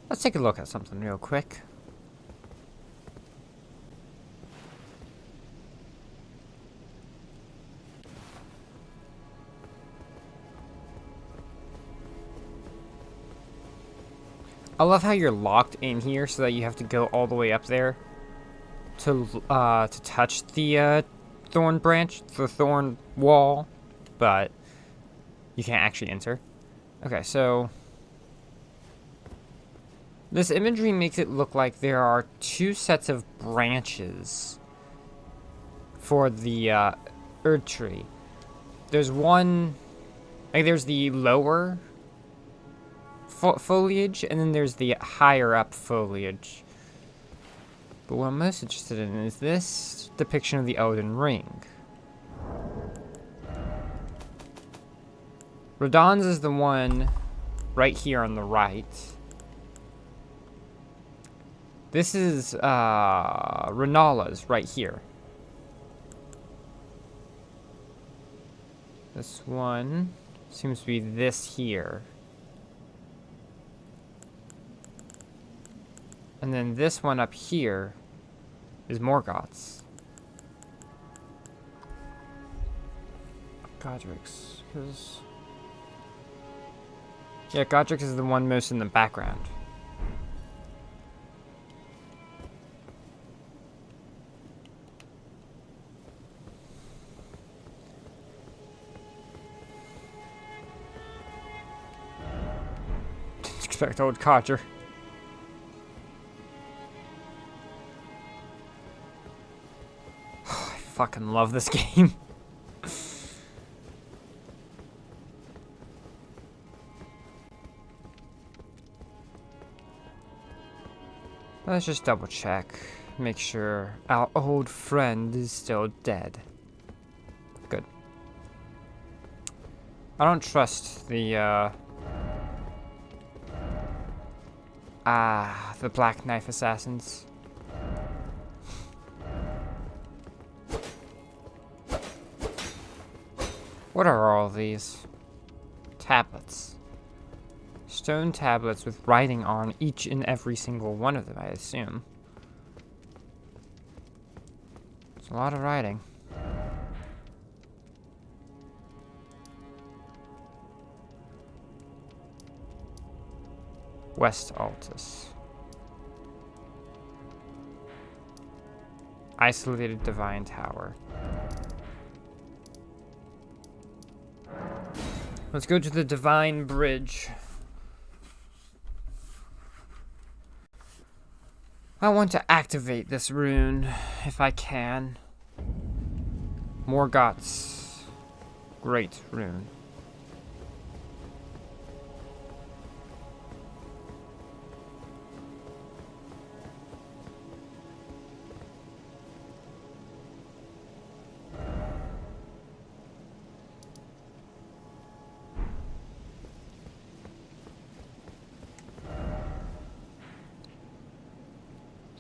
Let's take a look at something real quick. I love how you're locked in here so that you have to go all the way up there to touch the thorn branch, the thorn wall, but you can't actually enter. Okay, so this imagery makes it look like there are two sets of branches for the Erd tree. There's one, like there's the lower foliage, and then there's the higher up foliage. But what I'm most interested in is this depiction of the Elden Ring. Radahn's is the one right here on the right. This is Renala's right here. This one seems to be this here. And then this one up here is Morgoth's. Godric's, because... yeah, Godric's is the one most in the background. Didn't expect old Codger. I fucking love this game. Let's just double check. Make sure our old friend is still dead. Good. I don't trust the Black Knife Assassins. What are all these? Tablets. Stone tablets with writing on each and every single one of them, I assume. It's a lot of writing. West Altus. Isolated Divine Tower. Let's go to the Divine Bridge. I want to activate this rune, if I can. Morgoth's great rune.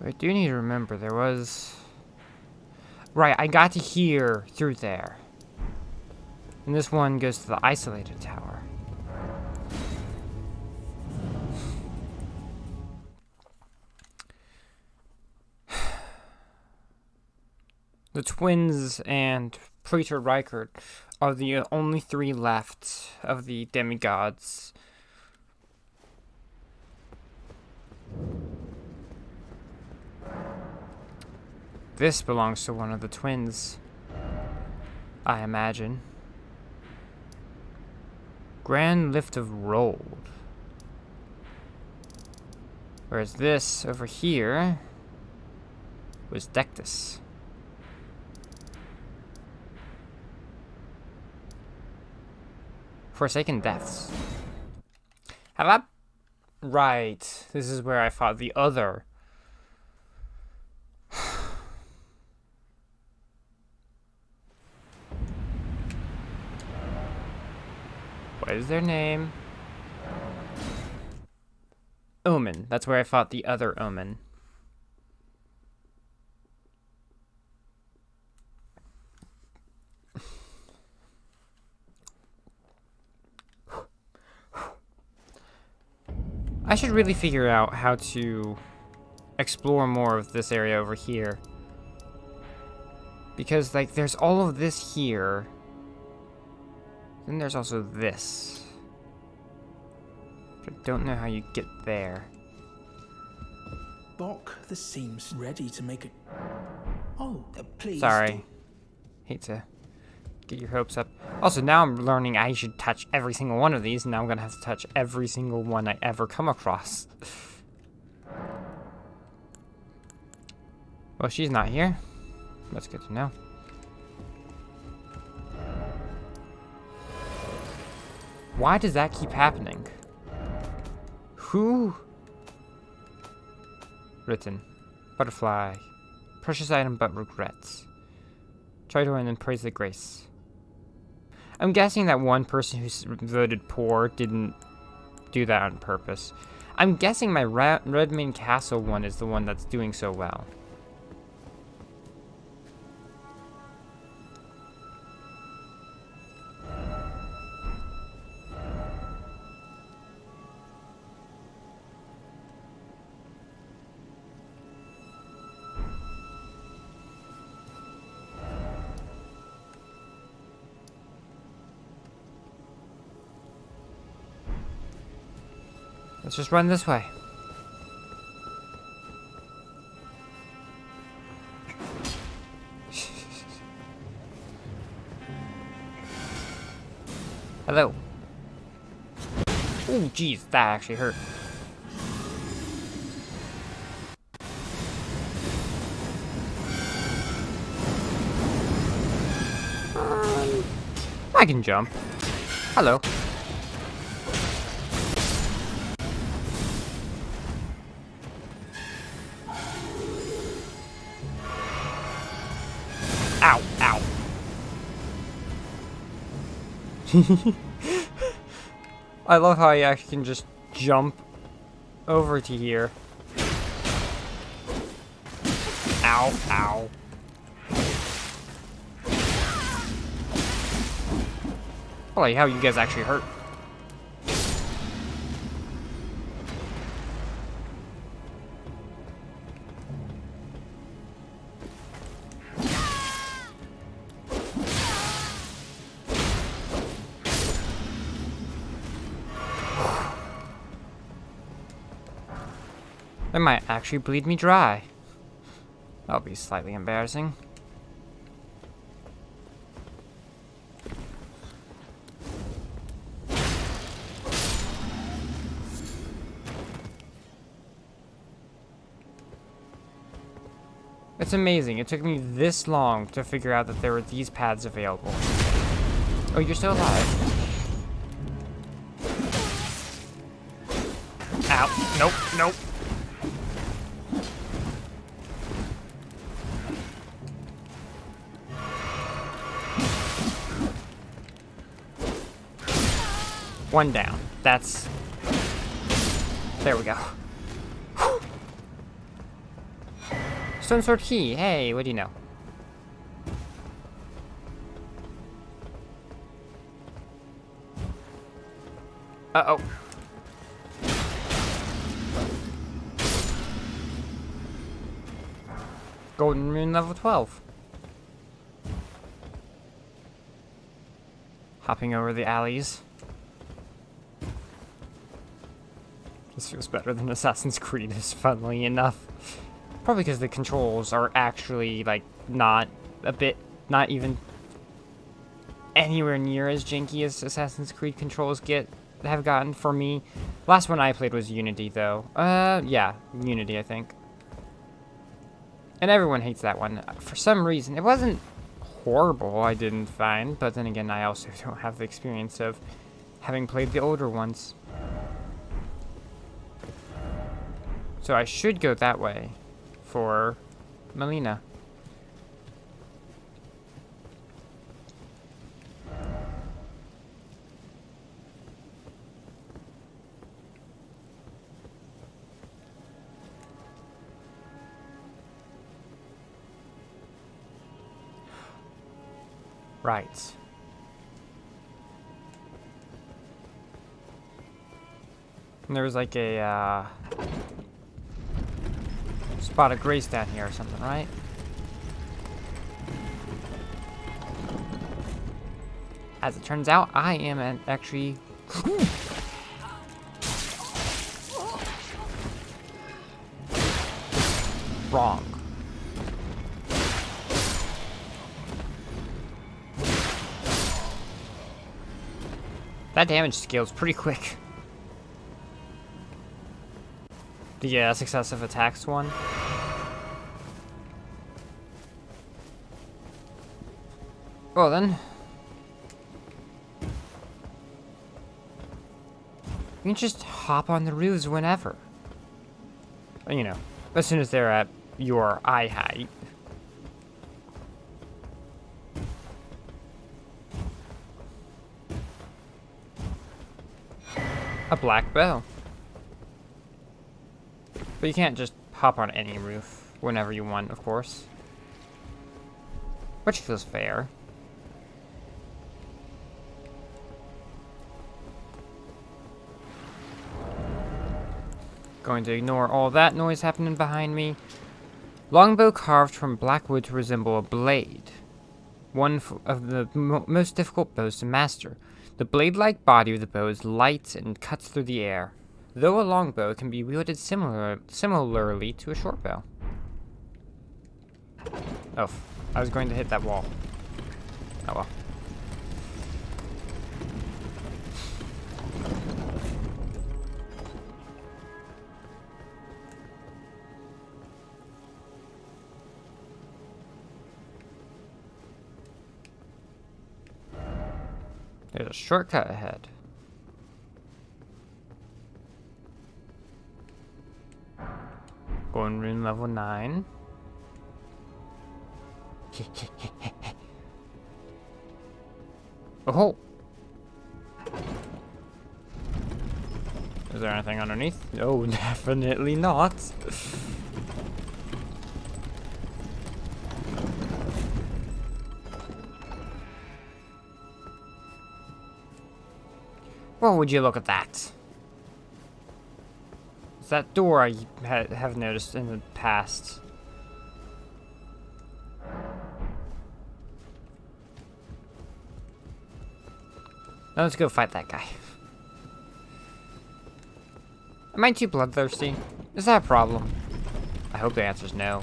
I do need to remember there was... right, I got to here through there. And this one goes to the isolated tower. The twins and Praetor Rykard are the only three left of the demigods. This belongs to one of the twins, I imagine. Grand Lift of Rold. Whereas this over here was Dectus. Forsaken Deaths. Have I... right. This is where I fought the other... what is their name? Omen. That's where I fought the other Omen. I should really figure out how to explore more of this area over here. Because, like, there's all of this here. Then there's also this. I don't know how you get there. Bok, this seems ready to make a... Oh, please. Sorry. Hate to get your hopes up. Also, now I'm learning I should touch every single one of these, and now I'm gonna have to touch every single one I ever come across. Well, she's not here. That's good to know. Why does that keep happening? Who? Written. Butterfly. Precious item but regrets. Try to win and praise the grace. I'm guessing that one person who voted poor didn't do that on purpose. I'm guessing my Redmane Castle one is the one that's doing so well. Let's just run this way. Hello. Oh, jeez, that actually hurt. I can jump. Hello. Ow, ow. I love how I actually can just jump over to here. Ow, ow. Holy hell, you guys actually hurt. That might actually bleed me dry. That'll be slightly embarrassing. It's amazing. It took me this long to figure out that there were these paths available. Oh, you're still alive. Ow. Nope, nope. One down. That's... There we go. Stone sword key. Hey, what do you know? Uh-oh. Golden Rune level 12. Hopping over the alleys. This feels better than Assassin's Creed, funnily enough. Probably because the controls are actually, like, not even anywhere near as janky as Assassin's Creed controls have gotten for me. Last one I played was Unity, though. Yeah, Unity, I think. And everyone hates that one. For some reason, it wasn't horrible, I didn't find, but then again, I also don't have the experience of having played the older ones. So I should go that way for Melina. Right. And there was like a spot of grace down here or something, right? As it turns out, I am actually... wrong. That damage scales pretty quick. The successive attacks one. Well then. You can just hop on the roofs whenever. You know, as soon as they're at your eye height. A black bow. But you can't just hop on any roof whenever you want, of course. Which feels fair. Going to ignore all that noise happening behind me. Longbow carved from black wood to resemble a blade. One of the most difficult bows to master. The blade-like body of the bow is light and cuts through the air, though a longbow can be wielded similarly to a short bow. Oh, I was going to hit that wall. Oh well. There's a shortcut ahead. Going rune level 9. Oh! Is there anything underneath? No, definitely not. Well, would you look at that? It's that door I have noticed in the past. Now let's go fight that guy. Am I too bloodthirsty? Is that a problem? I hope the answer is no.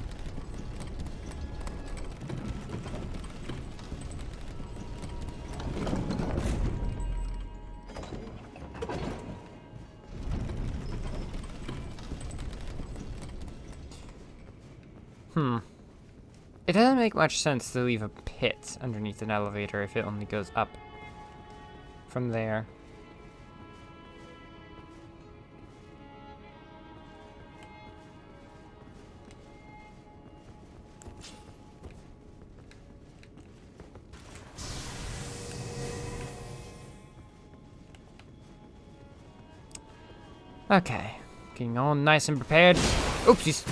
It doesn't make much sense to leave a pit underneath an elevator if it only goes up from there. Okay, getting all nice and prepared. Oopsies.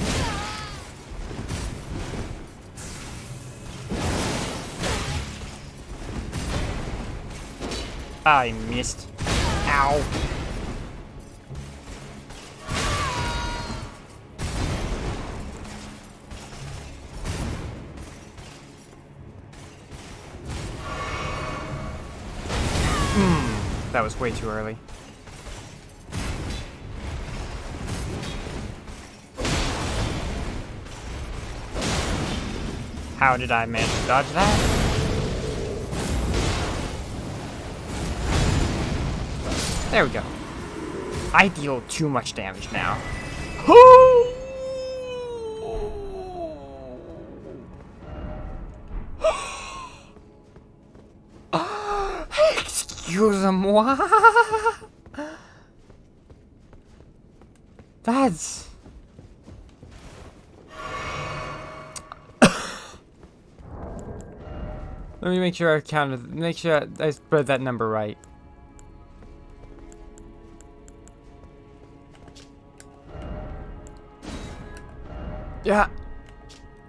I missed. Ow. That was way too early. How did I manage to dodge that? There we go. I deal too much damage now. Excuse-moi. That's... Let me make sure I counted. Make sure I spread that number right. Yeah,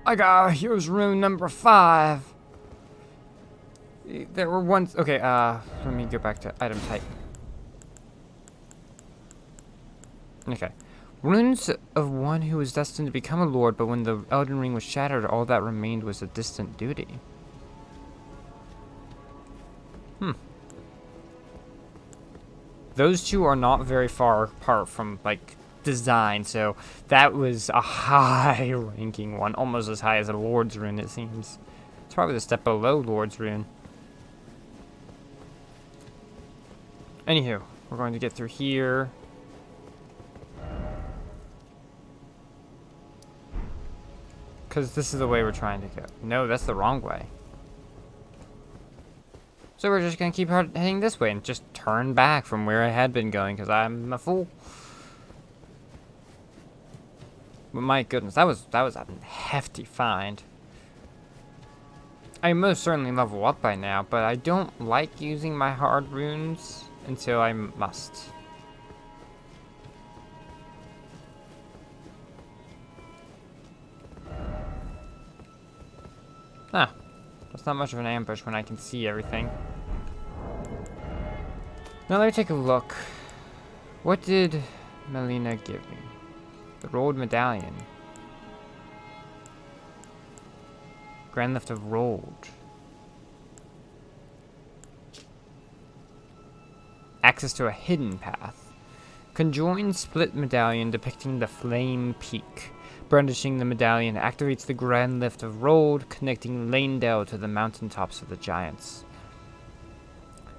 I got here's rune number 5. There were ones. Okay, let me go back to item type. Okay. Runes of one who was destined to become a lord, but when the Elden Ring was shattered, all that remained was a distant duty. Those two are not very far apart from, like, design, so that was a high-ranking one, almost as high as a Lord's Rune, it seems. It's probably the step below Lord's Rune. Anywho, we're going to get through here. Because this is the way we're trying to go. No, that's the wrong way. So we're just going to keep heading this way and just turn back from where I had been going because I'm a fool. But my goodness, that was a hefty find. I most certainly level up by now, but I don't like using my hard runes until I must. Ah, that's not much of an ambush when I can see everything. Now let me take a look. What did Melina give me? The rolled medallion. Grand lift of rolled. Access to a hidden path. Conjoined split medallion depicting the flame peak. Brandishing the medallion activates the grand lift of rolled, connecting Lanedale to the mountaintops of the giants.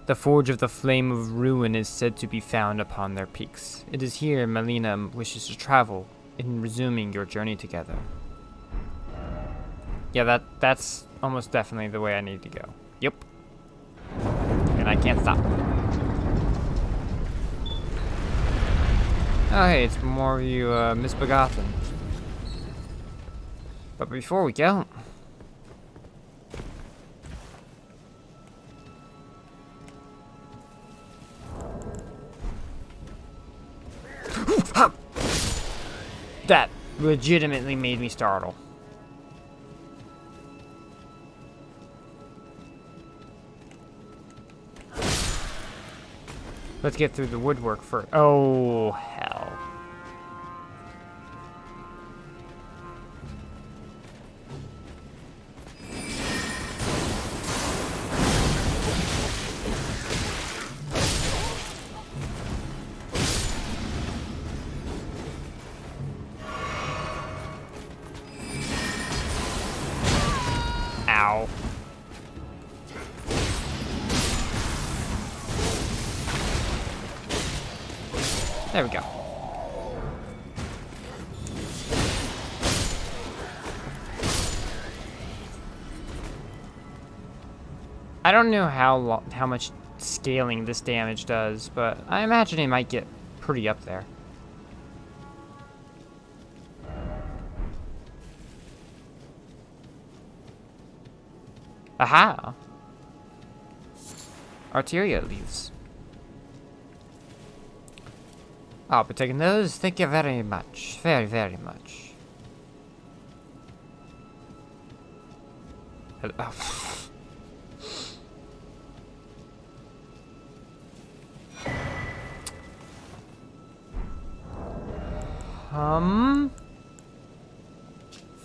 The forge of the flame of ruin is said to be found upon their peaks. It is here Melina wishes to travel in resuming your journey together. Yeah, that's almost definitely the way I need to go. Yep. And I can't stop. Oh hey, it's more of you misbegotten. But before we go... That legitimately made me startle. Let's get through the woodwork first. Oh, hell. Ow. There we go. I don't know how much scaling this damage does, but I imagine it might get pretty up there. Aha! Arteria leaves. I'll be taking those. Thank you very much. Very, very much.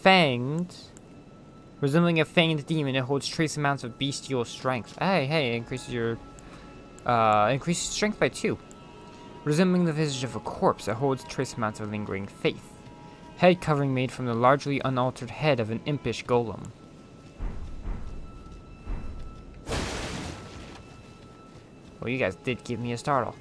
Fanged. Resembling a fanged demon, it holds trace amounts of bestial strength. Hey, it increases your increases strength by 2. Resembling the visage of a corpse, it holds trace amounts of lingering faith. Head covering made from the largely unaltered head of an impish golem. Well, you guys did give me a startle.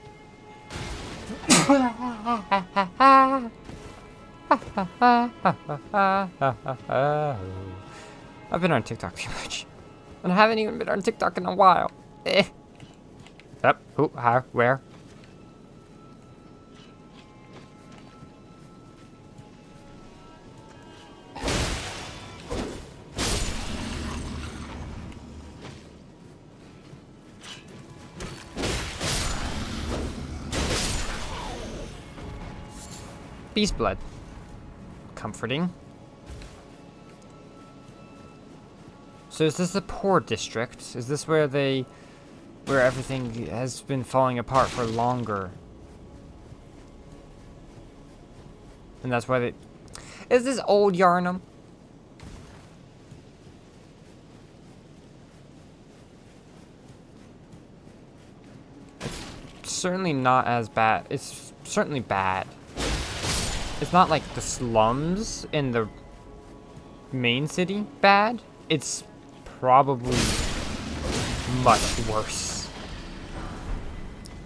I've been on TikTok too much. And I haven't even been on TikTok in a while. Up, who, how, where? Beast blood. Comforting. So is this the poor district? Is this where everything has been falling apart for longer? And that's why they... Is this old Yarnum? It's certainly not as bad. It's certainly bad. It's not like the slums in the main city bad. It's probably much worse.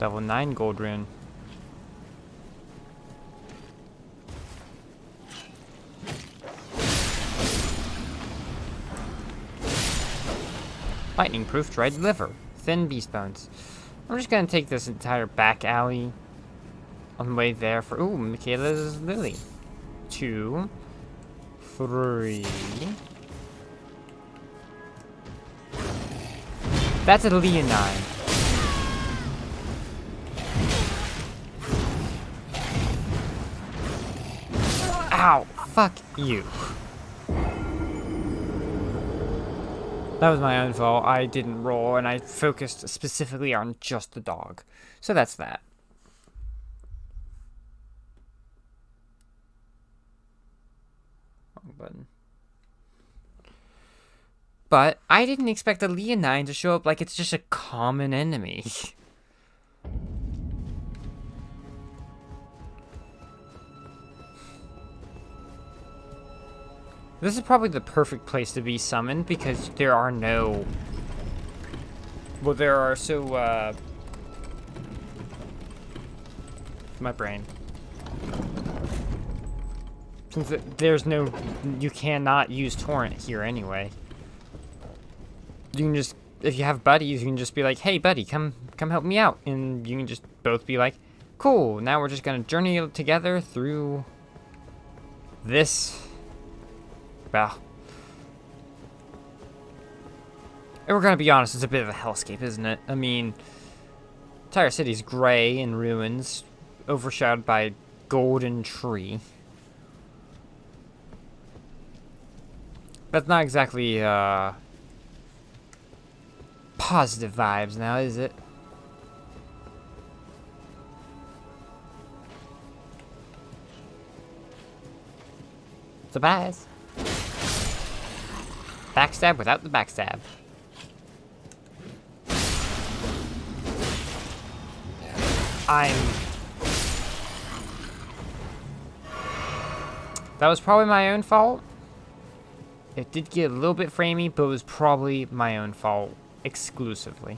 Level 9 gold rune. Lightning proof dried liver. Thin beast bones. I'm just gonna take this entire back alley on the way there for... Ooh, Michaela's lily. 2, 3. That's a leonine. Ow! Fuck you. That was my own fault. I didn't roll, and I focused specifically on just the dog. So that's that. Wrong button. But I didn't expect a leonine to show up like it's just a common enemy. This is probably the perfect place to be summoned because there are no... Well, there are so, my brain. Since there's no... You cannot use torrent here anyway. You can just... If you have buddies, you can just be like, hey, buddy, come help me out. And you can just both be like, cool, now we're just gonna journey together through... this... Well, and we're gonna be honest, it's a bit of a hellscape, isn't it? I mean, entire city's gray in ruins, overshadowed by a golden tree. That's not exactly, positive vibes now, is it? Surprise! Backstab without the backstab. That was probably my own fault. It did get a little bit framey, but it was probably my own fault exclusively.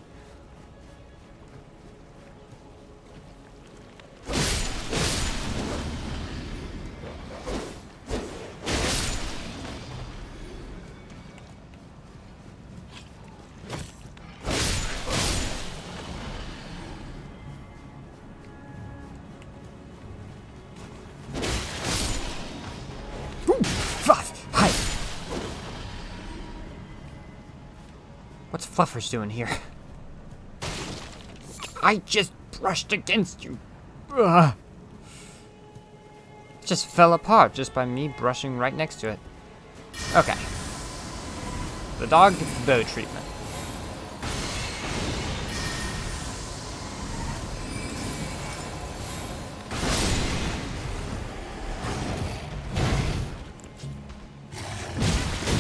What's Fluffer's doing here? I just brushed against you. Ugh. It just fell apart just by me brushing right next to it. Okay. The dog gets the bow treatment.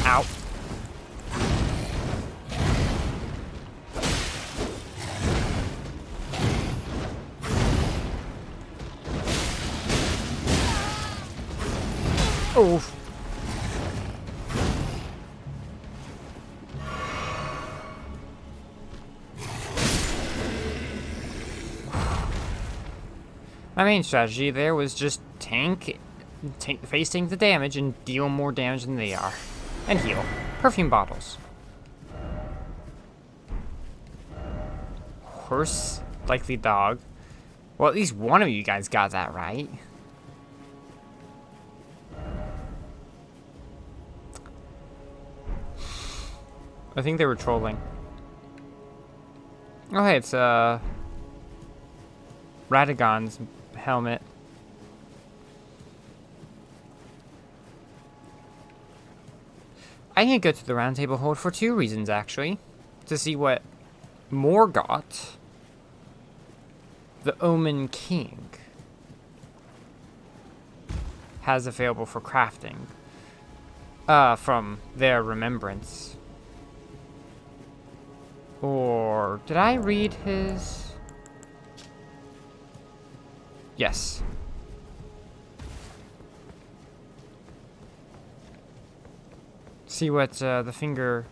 Ow. Oof. My main strategy there was just face tank the damage and deal more damage than they are. And heal. Perfume bottles. Horse, likely dog. Well, at least one of you guys got that right. I think they were trolling. Oh, hey, it's, Radagon's helmet. I need to go to the round table hold for 2 reasons, actually. To see what Morgoth, the Omen King, has available for crafting. From their remembrance. Or did I read his? Yes. See what the finger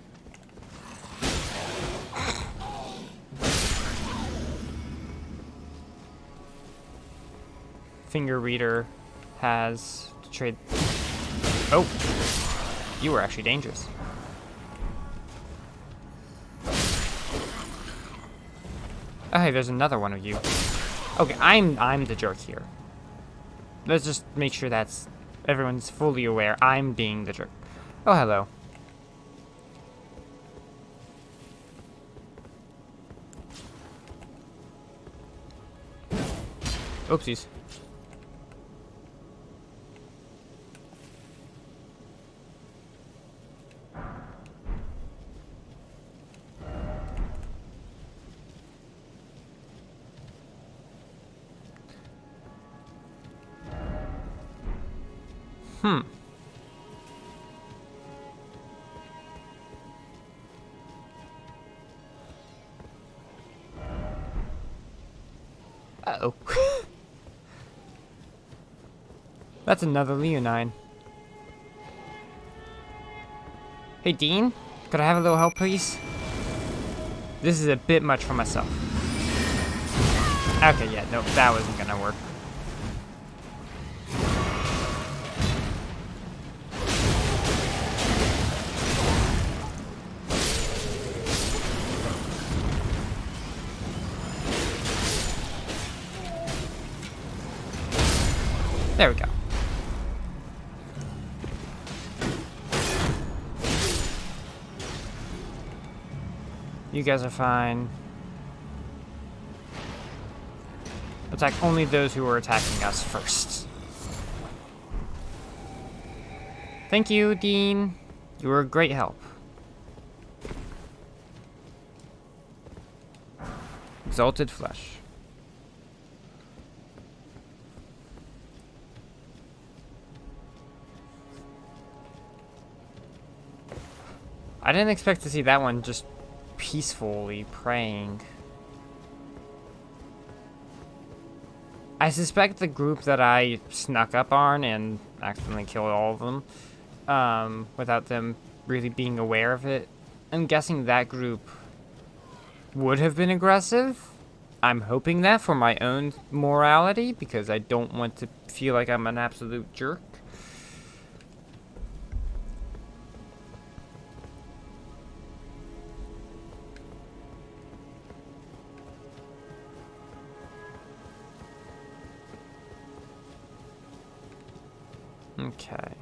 reader has to trade. Oh, you were actually dangerous. Oh, hey, there's another one of you. Okay, I'm the jerk here. Let's just make sure that's everyone's fully aware. I'm being the jerk. Oh, hello. Oopsies. Uh-oh. That's another Leonine. Hey, Dean? Could I have a little help, please? This is a bit much for myself. Okay, yeah, no, that wasn't gonna work. There we go. You guys are fine. Attack only those who are attacking us first. Thank you, Dean. You were a great help. Exalted flesh. I didn't expect to see that one just peacefully praying. I suspect the group that I snuck up on and accidentally killed all of them, without them really being aware of it. I'm guessing that group would have been aggressive. I'm hoping that for my own morality, because I don't want to feel like I'm an absolute jerk. Okay.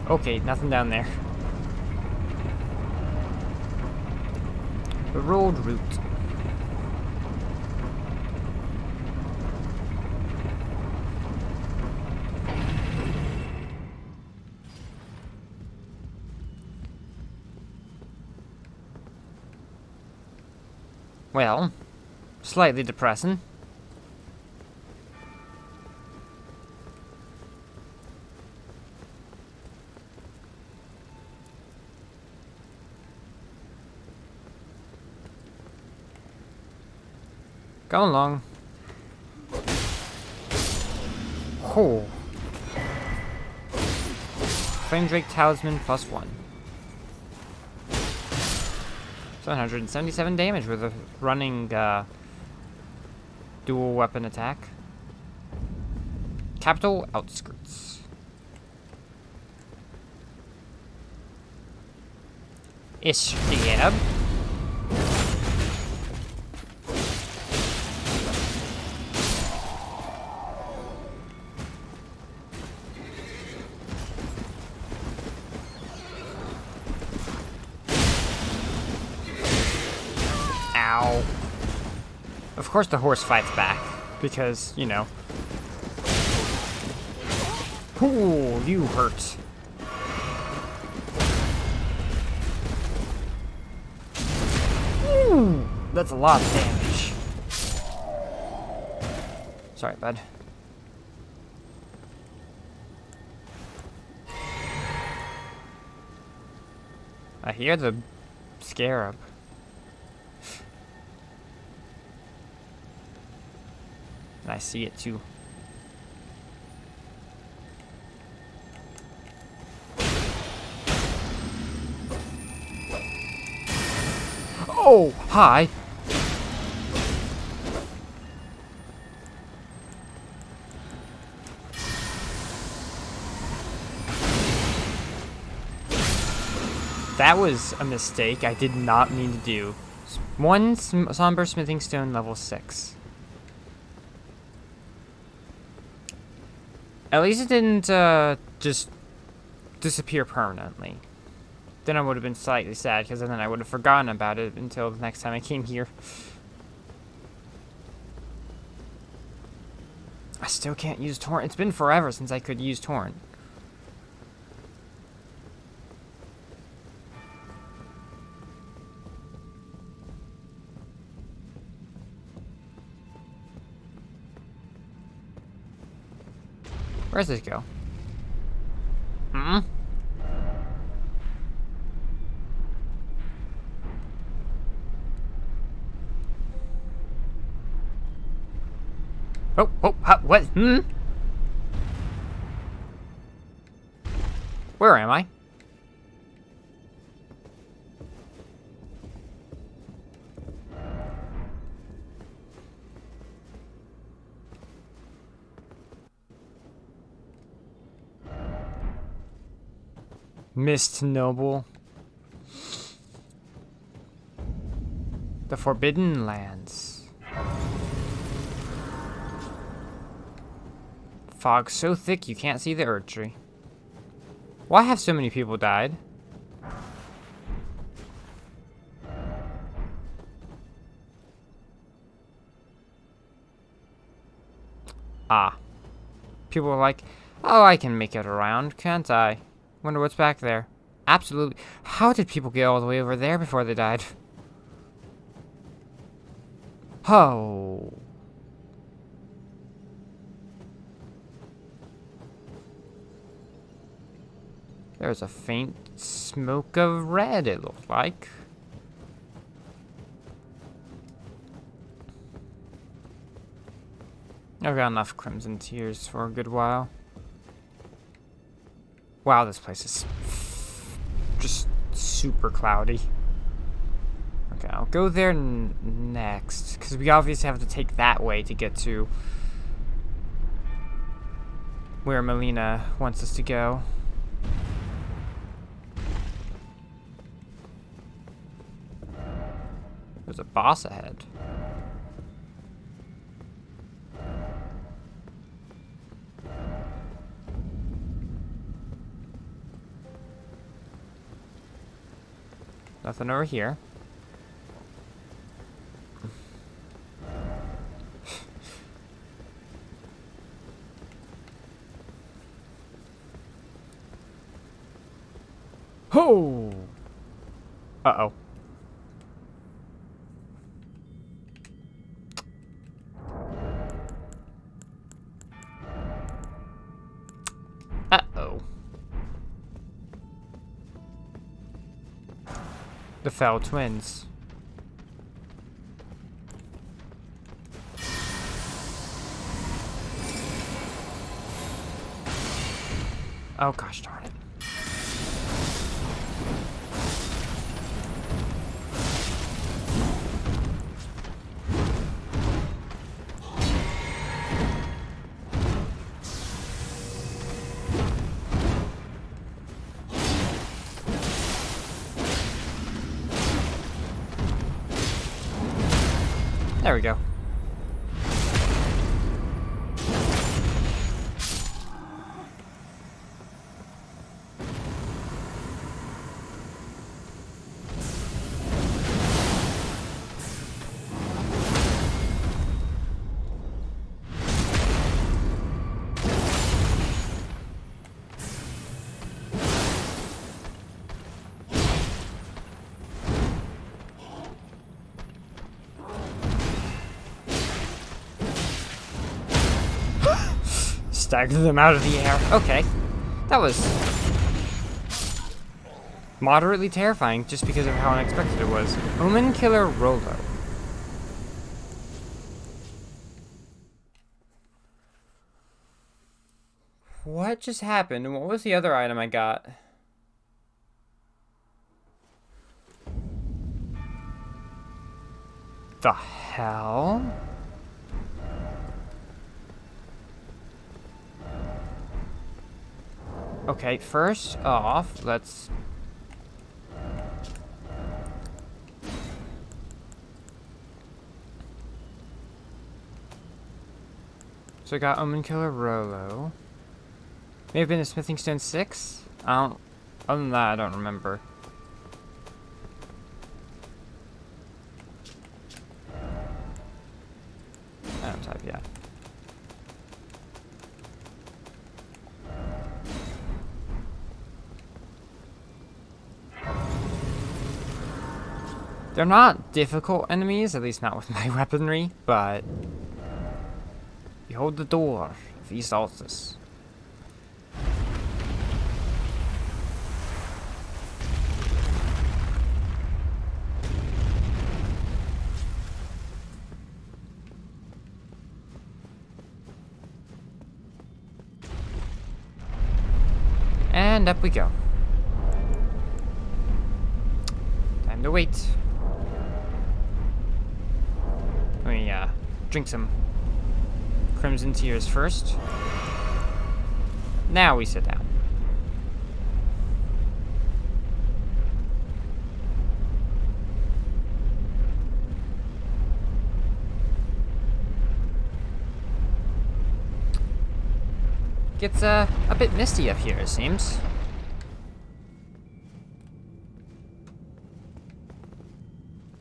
Okay, nothing down there. The road route. Well, slightly depressing. Go along. Oh. Flame Drake Talisman +1. 777 damage with a running dual weapon attack. Capital Outskirts. Ishtab. Ow. Of course the horse fights back. Because, you know. Ooh, you hurt. Ooh, that's a lot of damage. Sorry, bud. I hear the scarab. And I see it too. Oh, hi. That was a mistake I did not mean to do. One somber smithing stone level 6. At least it didn't just disappear permanently. Then I would have been slightly sad because then I would have forgotten about it until the next time I came here. I still can't use torrent. It's been forever since I could use torrent. Where does this go? Hmm? Oh, what? Hmm? Where am I? Mist Noble. The Forbidden Lands. Fog so thick you can't see the Erd Tree. Why have so many people died? Ah. People are like, oh, I can make it around, can't I? Wonder what's back there. Absolutely. How did people get all the way over there before they died? Oh. There's a faint smoke of red, it looked like. I've got enough crimson tears for a good while. Wow, this place is just super cloudy. Okay, I'll go there next, because we obviously have to take that way to get to where Melina wants us to go. There's a boss ahead. Nothing over here. Ho! Uh-oh. Uh-oh. The Fell Twins. Oh gosh darn it. There we go. stagger them out of the air. Okay. That was moderately terrifying just because of how unexpected it was. Omen Killer Rolo. What just happened? And what was the other item I got? The hell? Okay, first off, let's... So I got Omen Killer Rolo. May have been a Smithing Stone 6? Other than that, I don't remember. Item type, yeah. They're not difficult enemies, at least not with my weaponry, but... Behold the door of East Altus. And up we go. Time to wait. Let me drink some Crimson Tears first. Now we sit down. Gets a bit misty up here, it seems.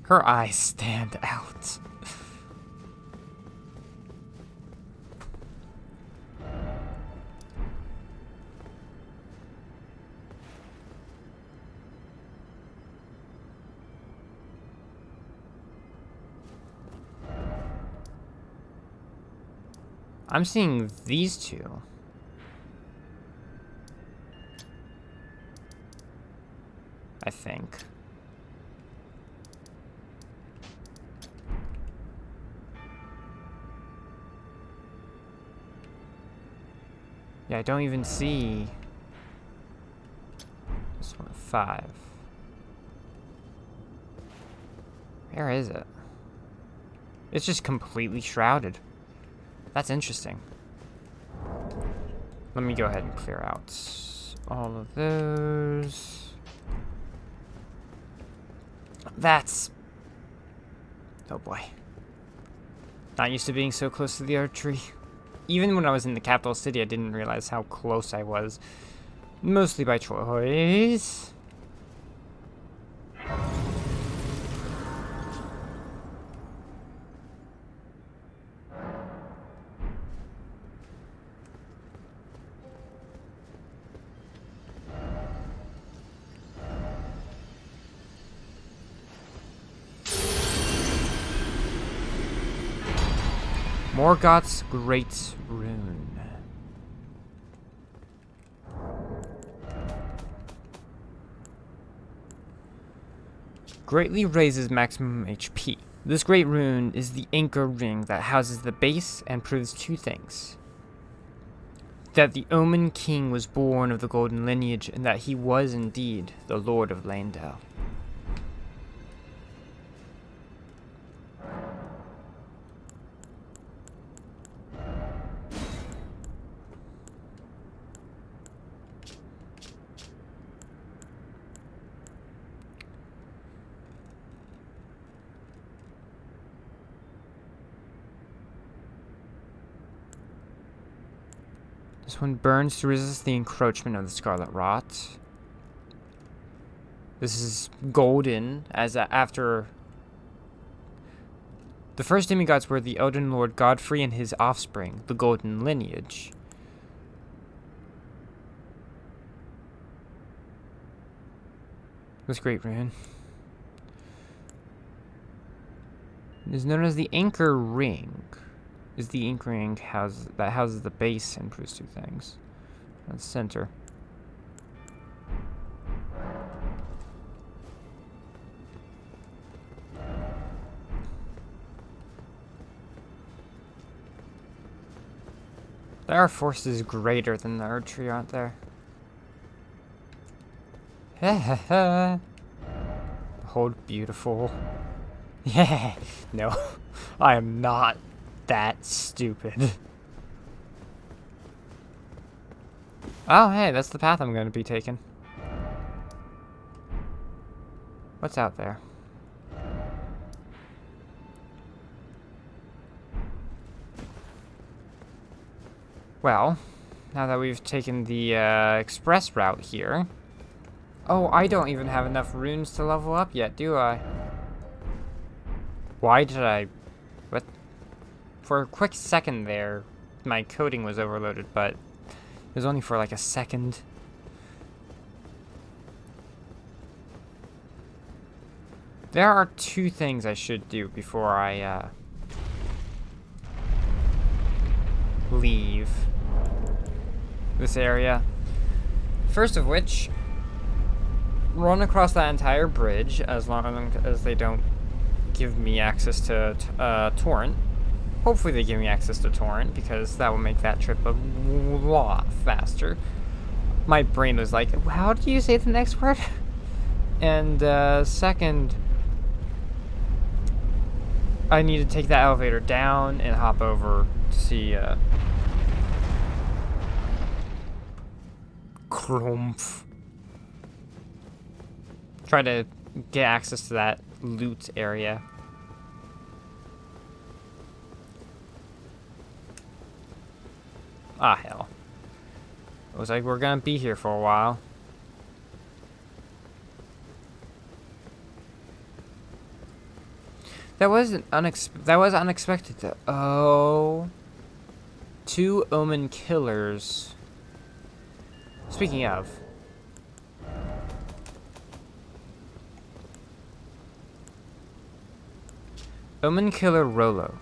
Her eyes stand out. I'm seeing these two. I think. Yeah, I don't even see this one. 5. Where is it? It's just completely shrouded. That's interesting. Let me go ahead and clear out all of those. That's... Oh boy. Not used to being so close to the archery. Even when I was in the capital city, I didn't realize how close I was. Mostly by choice. Morgoth's Great Rune. Greatly raises maximum HP. This Great Rune is the anchor ring that houses the base and proves 2 things. That the Omen King was born of the Golden Lineage and that he was indeed the Lord of Landau. This one burns to resist the encroachment of the Scarlet Rot. This is golden, as after... The first demigods were the Elden Lord Godfrey and his offspring, the Golden Lineage. This Great Rune is known as the Anchor Ring. is the ink ring that houses the base and proves two things. That's center. There are forces greater than the Erd Tree, aren't there? Behold beautiful. Yeah. No. I am not that stupid. Oh, hey, that's the path I'm going to be taking. What's out there? Well, now that we've taken the express route here... Oh, I don't even have enough runes to level up yet, do I? Why did I... What? For a quick second there, my coding was overloaded, but it was only for like a second. There are two things I should do before I leave this area. First of which, run across that entire bridge as long as they don't give me access to Torrent. Hopefully they give me access to Torrent, because that will make that trip a lot faster. My brain was like, how do you say the next word? And second, I need to take that elevator down and hop over to see Krumpf. Try to get access to that loot area. Ah, hell. It was like we're gonna be here for a while. That was unexpected though. Oh. 2 omen killers. Speaking of. Omen Killer Rollo.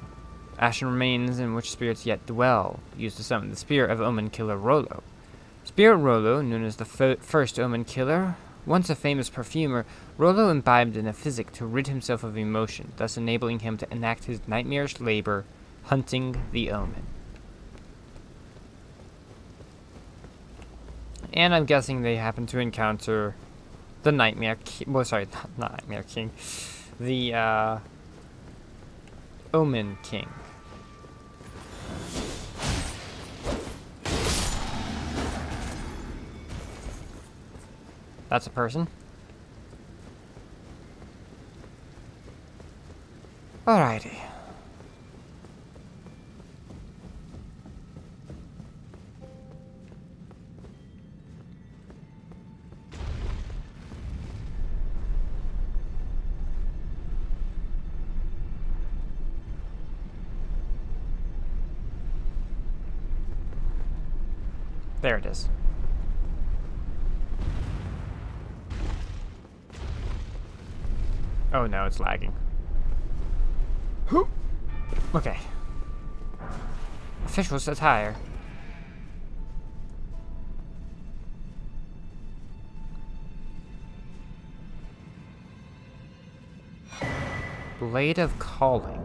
Ashen remains in which spirits yet dwell. Used to summon the spirit of Omen Killer Rollo. Spirit Rollo, known as the first Omen Killer, once a famous perfumer, Rollo imbibed in a physic to rid himself of emotion, thus enabling him to enact his nightmarish labor, hunting the Omen. And I'm guessing they happen to encounter the Nightmare King. Well, sorry, not Nightmare King. The, Omen King. That's a person. Alrighty. There it is. Oh no, it's lagging. Okay. Official's attire. Blade of Calling.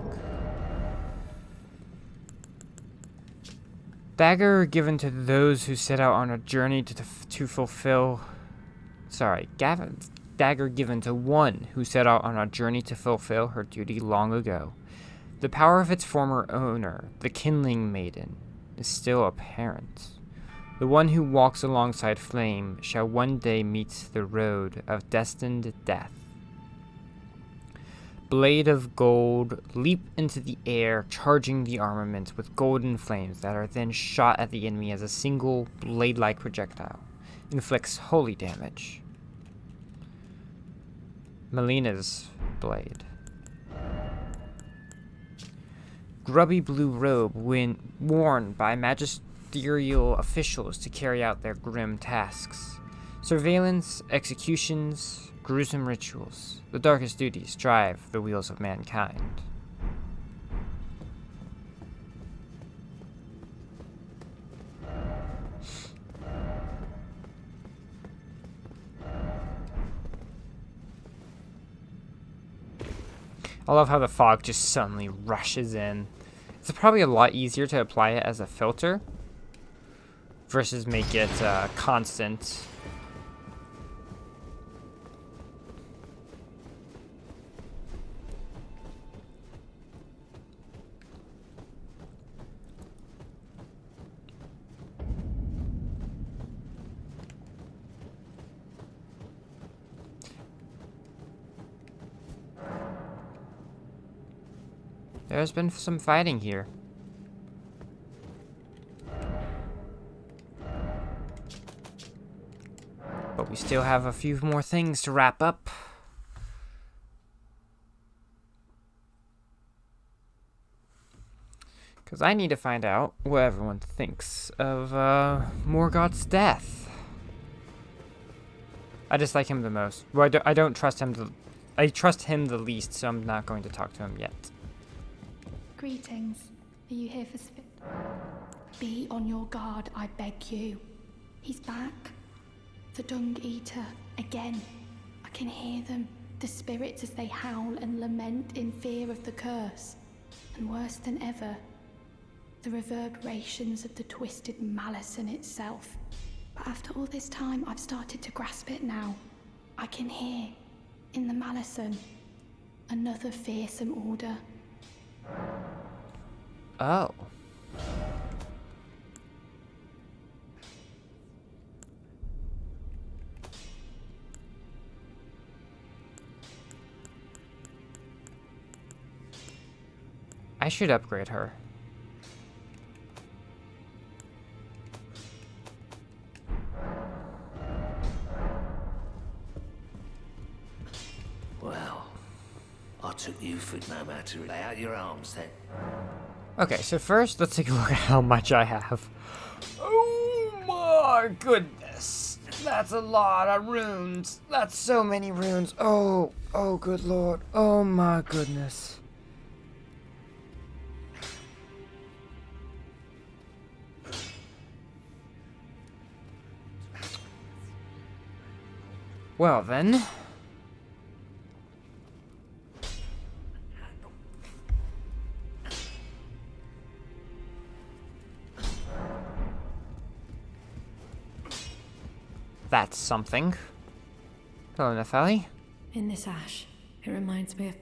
Dagger given to those who set out on a journey to fulfill... Sorry, dagger given to one who set out on a journey to fulfill her duty long ago. The power of its former owner, the Kindling Maiden, is still apparent. The one who walks alongside flame shall one day meet the road of destined death. Blade of Gold, leap into the air, charging the armament with golden flames that are then shot at the enemy as a single blade-like projectile. Inflicts holy damage. Melina's blade. Grubby blue robe worn by magisterial officials to carry out their grim tasks. Surveillance, executions, gruesome rituals. The darkest duties drive the wheels of mankind. I love how the fog just suddenly rushes in. It's probably a lot easier to apply it as a filter versus make it constant. There's been some fighting here. But we still have a few more things to wrap up. Because I need to find out what everyone thinks of Morgoth's death. I dislike him the most. Well, I don't trust him. I trust him the least, so I'm not going to talk to him yet. Greetings. Are you here for Be on your guard, I beg you. He's back. The Dung Eater, again. I can hear them, the spirits as they howl and lament in fear of the curse. And worse than ever, the reverberations of the twisted malison itself. But after all this time, I've started to grasp it now. I can hear, in the malison, another fearsome order. Oh. I should upgrade her. Well, I took you for no matter. Lay out your arms then. Okay, so first, let's take a look at how much I have. Oh my goodness. That's a lot of runes. That's so many runes. Oh good lord. Oh my goodness. Well then. That's something. Hello, Nepheli. In this ash, it reminds me of...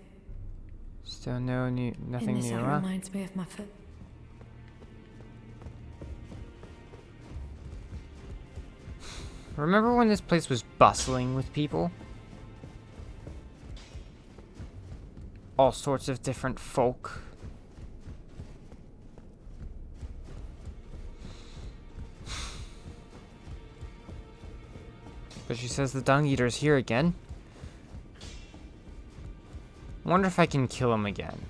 Still nothing new, it huh? reminds me of my foot. Remember when this place was bustling with people? All sorts of different folk. But she says the Dung Eater's here again. Wonder if I can kill him again.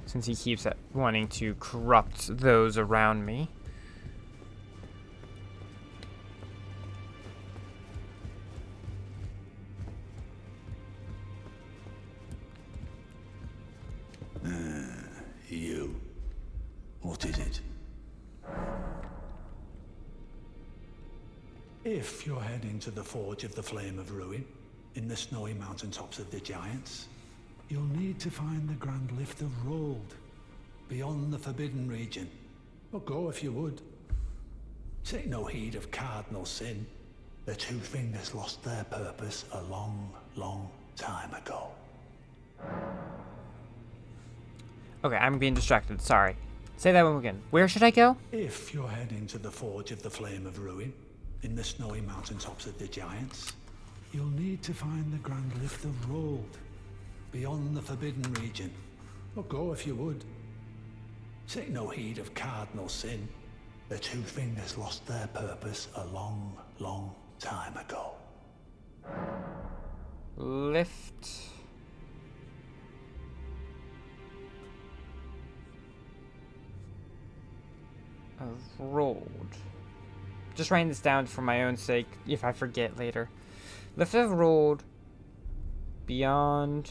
Since he keeps wanting to corrupt those around me. You. What is it? If you're heading to the Forge of the Flame of Ruin, in the snowy mountaintops of the Giants, you'll need to find the Grand Lift of Rold, beyond the Forbidden Region. But go if you would. Take no heed of cardinal sin. The Two Fingers lost their purpose a long, long time ago. Okay, I'm being distracted. Sorry. Say that one again. Where should I go? If you're heading to the Forge of the Flame of Ruin, in the snowy mountaintops of the Giants, you'll need to find the Grand Lift of Rold, beyond the Forbidden Region. But go if you would. Take no heed of cardinal sin. The Two Fingers lost their purpose a long, long time ago. Lift. Of Rold. Just writing this down for my own sake, if I forget later. Lift of Rold. Beyond.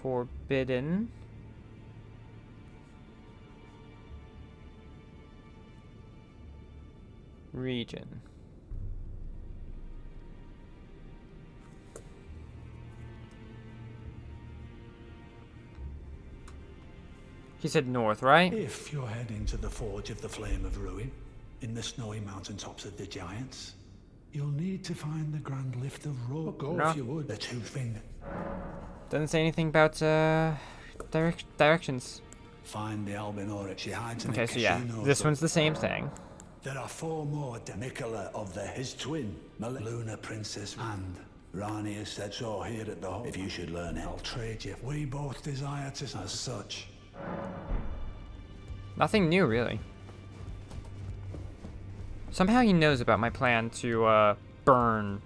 Forbidden. Region. He said north, right? If you're heading to the Forge of the Flame of Ruin, in the snowy mountaintops of the Giants, you'll need to find the Grand Lift of Road. Go No. if you would. The two finger. Doesn't say anything about directions. Find the Albinora. She hides in Okay, a so yeah, casino this one's the same thing. There are 4 more. Nicola of his twin, Luna Princess, and Rani has said so here at the hall. If you should learn it, I'll trade you. We both desire to as such. Nothing new, really. Somehow he knows about my plan to burn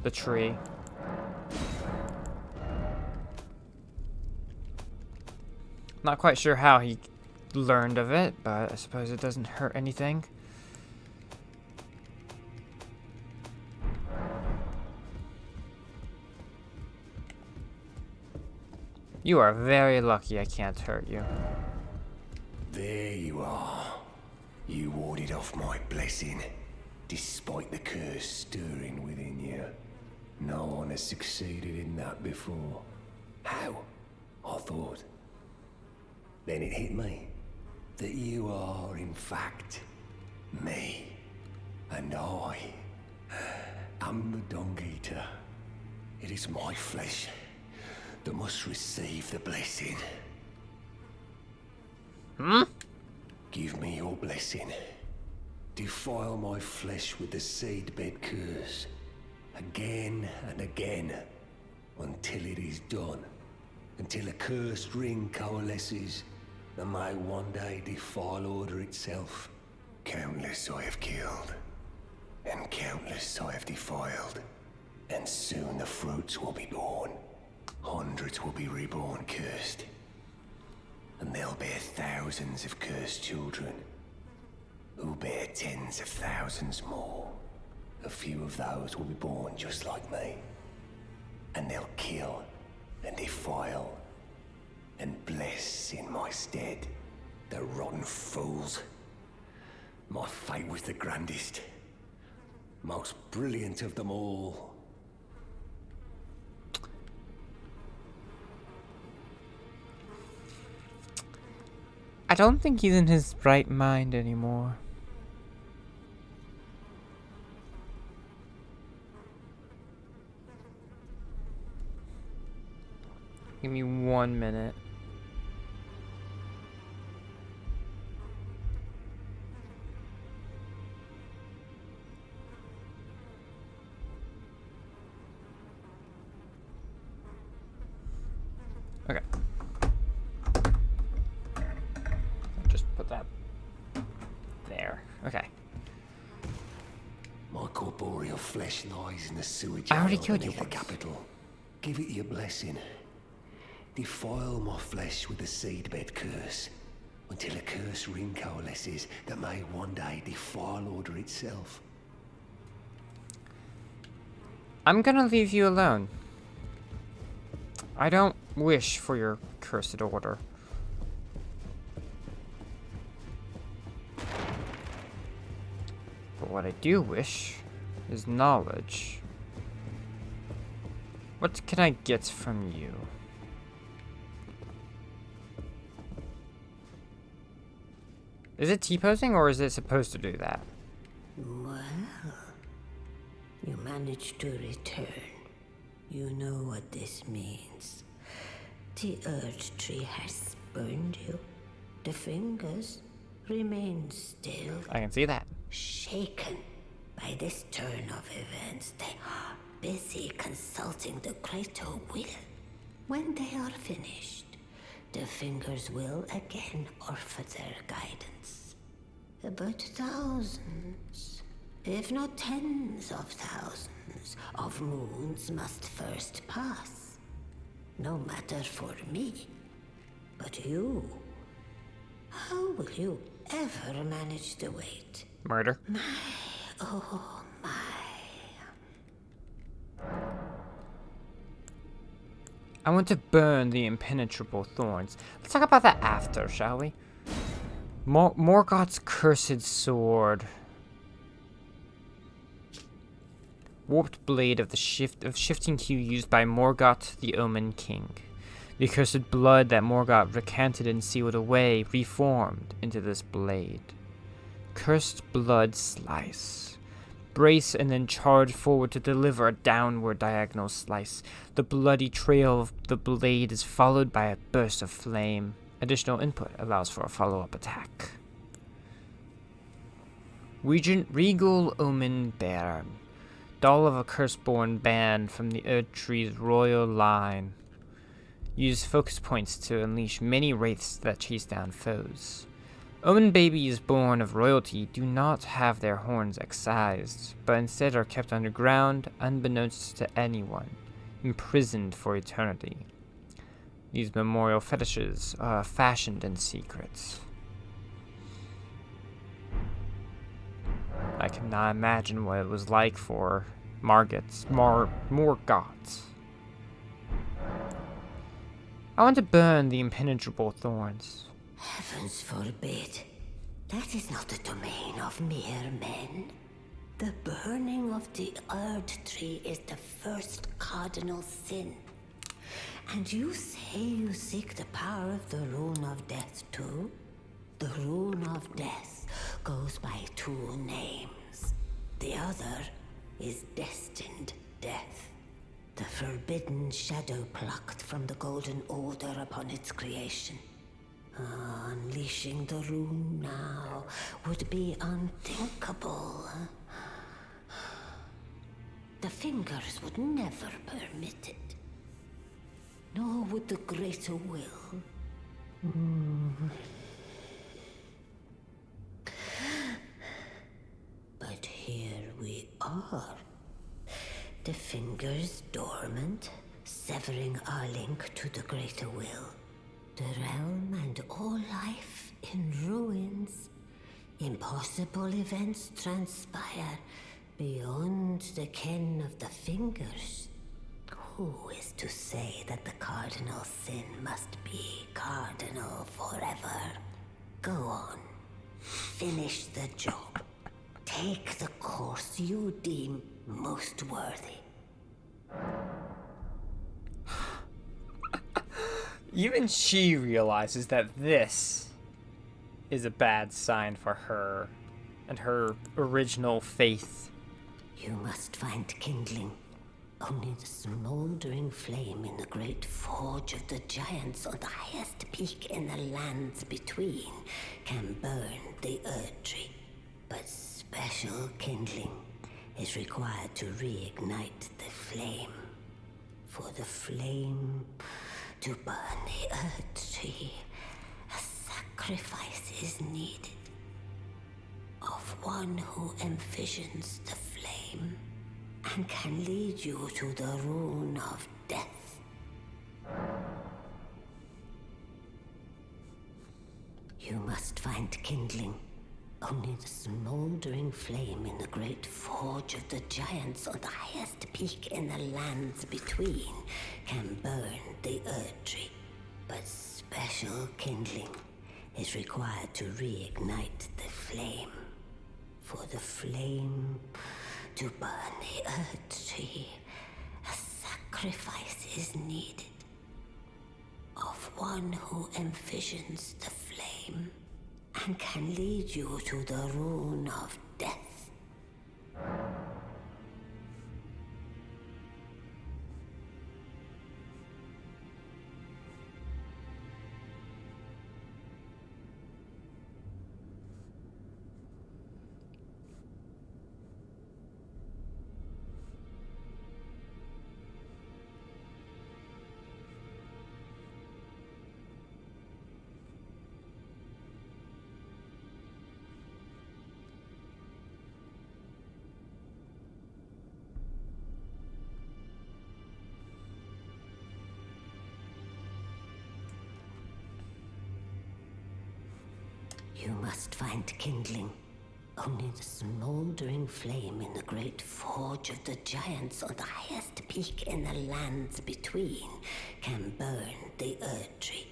the tree. Not quite sure how he learned of it, but I suppose it doesn't hurt anything. You are very lucky I can't hurt you. There you are. You warded off my blessing, despite the curse stirring within you. No one has succeeded in that before. How? I thought. Then it hit me that you are, in fact, me. And I am the Dung Eater. It is my flesh that must receive the blessing. Give me your blessing. Defile my flesh with the seedbed curse. Again and again. Until it is done. Until a cursed ring coalesces that may one day defile order itself. Countless I have killed. And countless I have defiled. And soon the fruits will be born. Hundreds will be reborn cursed. And they'll bear thousands of cursed children, who bear tens of thousands more. A few of those will be born just like me. And they'll kill and defile and bless in my stead. The rotten fools. My fate was the grandest, most brilliant of them all. I don't think he's in his right mind anymore. Give me 1 minute. Okay. Just put that there. Okay. My corporeal flesh lies in the sewage I already killed you beneath the once. capital. Give it your blessing. Defile my flesh with the seedbed curse, until a curse ring coalesces that may one day defile order itself. I'm gonna leave you alone. I don't wish for your cursed order. But what I do wish is knowledge. What can I get from you? Is it T-posing or is it supposed to do that? Well, you managed to return. You know what this means. The Earth Tree has spurned you. The fingers remain still. I can see that. Shaken by this turn of events, they are busy consulting the greater will. When they are finished, the fingers will again offer their guidance. But thousands, if not tens of thousands, of moons must first pass. No matter for me, but you. How will you ever manage the wait? Murder. Oh my. I want to burn the impenetrable thorns. Let's talk about that after, shall we? Morgoth's cursed sword. Warped blade of the shifting hue used by Morgoth the Omen King. The accursed blood that Morgoth recanted and sealed away reformed into this blade. Cursed blood slice. Brace and then charge forward to deliver a downward diagonal slice. The bloody trail of the blade is followed by a burst of flame. Additional input allows for a follow-up attack. Regent Regal Omen Baron. Doll of a curse-born band from the Erd Tree's royal line. Use focus points to unleash many wraiths that chase down foes. Omen babies born of royalty do not have their horns excised, but instead are kept underground, unbeknownst to anyone, imprisoned for eternity. These memorial fetishes are fashioned in secret. I cannot imagine what it was like for Morgoth. I want to burn the impenetrable thorns. Heavens forbid. That is not the domain of mere men. The burning of the Erd Tree is the first cardinal sin. And you say you seek the power of the Rune of Death too? The Rune of Death goes by two names. The other is Destined Death. The forbidden shadow plucked from the Golden Order upon its creation. Unleashing the rune now would be unthinkable. The fingers would never permit it. Nor would the greater will. But here we are. The fingers dormant, severing our link to the greater will. The realm and all life in ruins. Impossible events transpire beyond the ken of the fingers. Who is to say that the cardinal sin must be cardinal forever? Go on. Finish the job. Take the course you deem most worthy. Even she realizes that this is a bad sign for her and her original faith. You must find kindling. Only the smoldering flame in the great forge of the giants on the highest peak in the lands between can burn the Erd Tree. But special kindling is required to reignite the flame. For the flame to burn the Erd Tree, a sacrifice is needed of one who envisions the flame and can lead you to the Rune of Death. You must find kindling. Only the smoldering flame in the great forge of the giants on the highest peak in the lands between can burn the Erd Tree. But special kindling is required to reignite the flame. For the flame to burn the Erd Tree, a sacrifice is needed of one who envisions the flame and can lead you to the Rune of Death. You must find kindling. Only the smoldering flame in the great forge of the giants on the highest peak in the lands between can burn the Erd Tree.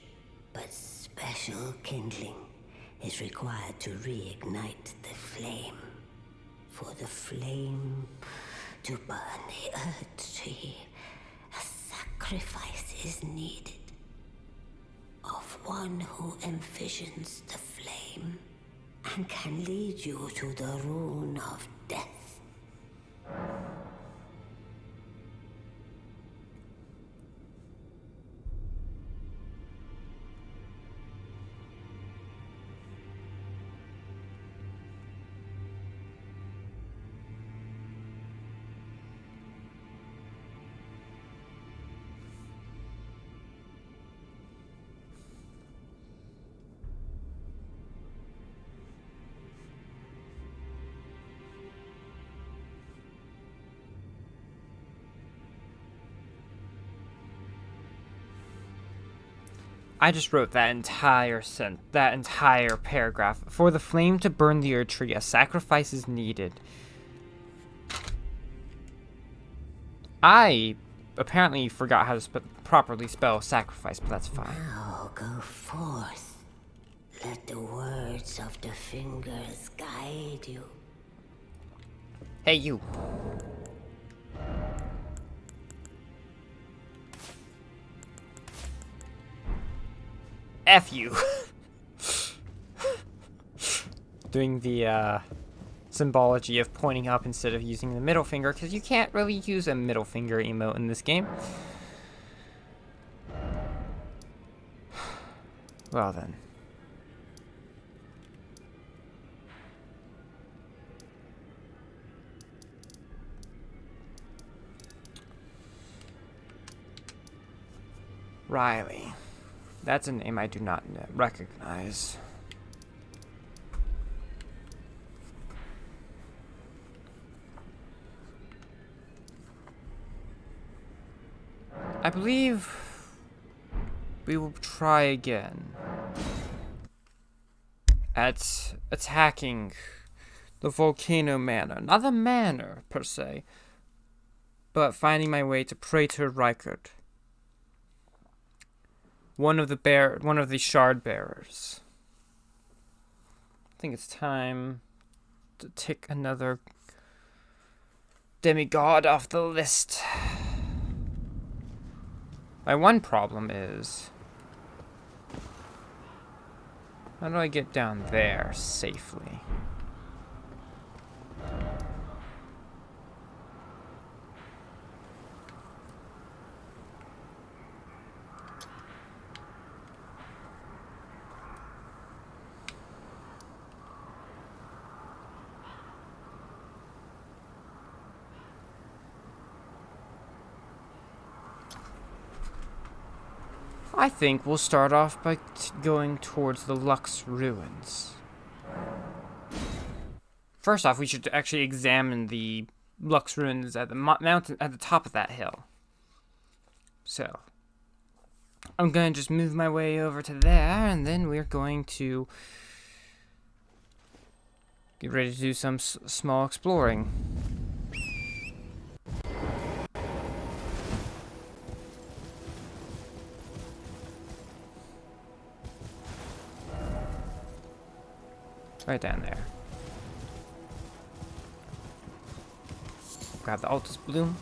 But special kindling is required to reignite the flame. For the flame to burn the Erd Tree, a sacrifice is needed one who envisions the flame and can lead you to the Rune of Death. I just wrote that entire paragraph. For the flame to burn the Erd tree, a sacrifice is needed. I apparently forgot how to properly spell sacrifice, but that's fine. Now go forth. Let the words of the fingers guide you. Hey, you. F you. Doing the symbology of pointing up instead of using the middle finger, because you can't really use a middle finger emote in this game. Well then. Riley. That's a name I do not recognize. I believe we will try again at attacking the volcano manor. Not the manor, per se, but finding my way to Praetor Reichert. One of the shard bearers. I think it's time to tick another demigod off the list. My one problem is, how do I get down there safely? I think we'll start off by going towards the Lux Ruins. First off, we should actually examine the Lux Ruins at the mountain at the top of that hill. So, I'm gonna just move my way over to there, and then we're going to get ready to do some small exploring. Right down there. Grab the Altus Bloom.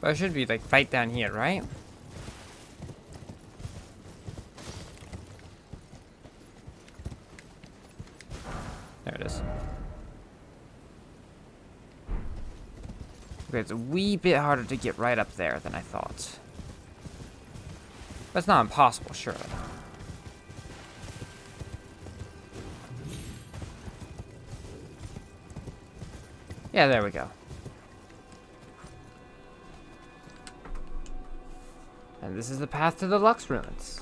But it should be like right down here, right? There it is. Okay, it's a wee bit harder to get right up there than I thought. That's not impossible, surely. Yeah, there we go. And this is the path to the Lux Ruins.